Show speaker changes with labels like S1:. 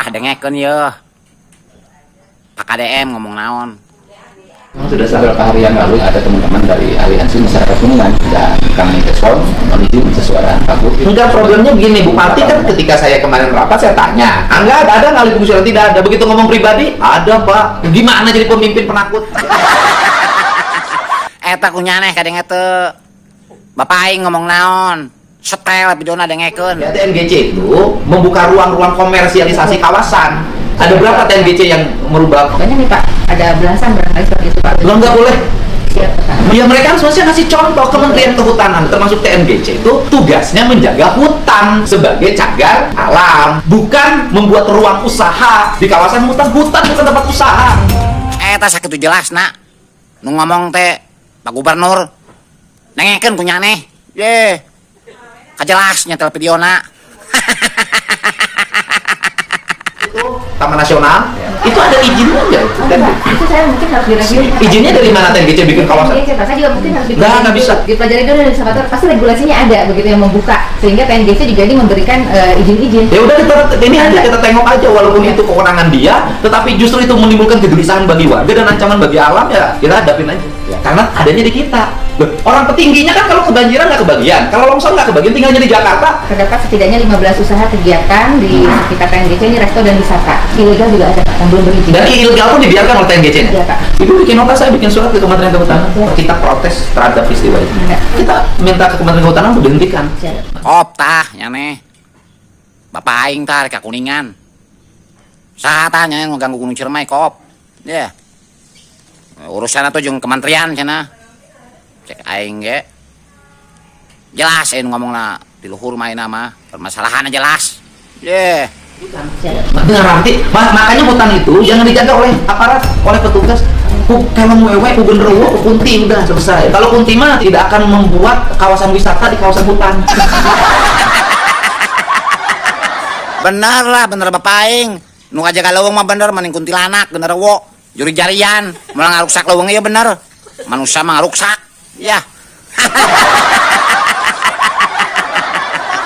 S1: Tah dengekeun yeuh. Pak KDM ngomong naon.
S2: Sudah beberapa hari yang lalu ada teman-teman dari Aliansi Masyarakat Kuningan dan kami respon menuju sesuara Pak Bu.
S3: Enggak, problemnya begini, Bupati kan ketika saya kemarin rapat saya tanya, enggak ada ngalih fungsi tidak ada. Begitu ngomong pribadi, ada Pak. Gimana jadi pemimpin penakut?
S1: Eta kunyane kadang teu. Bapak aing ngomong naon? Setel videona dengekeun.
S3: Ya, TNGC itu membuka ruang-ruang komersialisasi kawasan. Ada berapa TNGC yang merubah?
S4: Pokoknya nih Pak, ada belasan barangkali seperti itu Pak.
S3: Lo nggak boleh.
S4: Siap Pak.
S3: Ya mereka kan sebenarnya ngasih contoh. Kementerian Kehutanan termasuk TNGC itu tugasnya menjaga hutan sebagai cagar alam, bukan membuat ruang usaha di kawasan hutan. Hutan bukan tempat usaha.
S1: Eta sakitu jelas nak. Nu ngomong teh Pak Gubernur. Nengekeun kunyane. Ye. Kajelasnya tel videona.
S3: Taman Nasional itu ada izinnya nggak?
S4: Itu saya mungkin harus direview.
S3: Izinnya dari mana TNGC bikin kawasan?
S4: TNGC Pak, saya juga mungkin harus
S3: Nggak bisa.
S4: dipelajari dulu dari sahabat. Pasti regulasinya ada begitu yang membuka sehingga TNGC juga ini memberikan izin-izin.
S3: Ya udah ini aja kita tengok aja, walaupun itu kewenangan dia, tetapi justru itu menimbulkan kegelisahan bagi warga dan ancaman bagi alam, ya kita hadapin aja. Ya, karena adanya di kita. Loh, orang petingginya kan kalau kebanjiran nggak kebagian, kalau longsor nggak kebagian, tinggalnya di Jakarta.
S4: Terdapat setidaknya 15 usaha kegiatan di sekitar TNGC ini, resto dan wisata. Ilegal juga ada Pak, yang belum berizin.
S3: Dan ilegal pun dibiarkan oleh TNGC -nya.
S4: Iya Pak.
S3: Ibu bikin nota, saya bikin surat ke Kementerian Kehutanan. Kita protes terhadap peristiwa itu.
S4: Iya.
S3: Kita minta ke Kementerian Kehutanan untuk dihentikan.
S1: Kop tah nyane. Bapak aing tah ka Kuningan. Saha tah nyane ngaganggu Gunung Ciremay kop. Ya. Urusan atuh jeung kementerian cenah. Cek aing ge. Jelas aing ngomongna di luhur maina mah permasalahanna jelas. Ye.
S3: Dengar nanti, makanya hutan itu jangan dijaga oleh aparat, oleh petugas. Kalau wewe, ku genderuwo, ku kunti, udah selesai. Kalau kunti mah tidak akan membuat kawasan wisata di kawasan hutan.
S1: Bener lah, bener Bapak aing. Nu ngajaga leuweung mah bener, maning kuntilanak, genderuwo, juri jarian, malah ngaruksak leuweung ya bener. Manusia mah ngaruksak. Ya.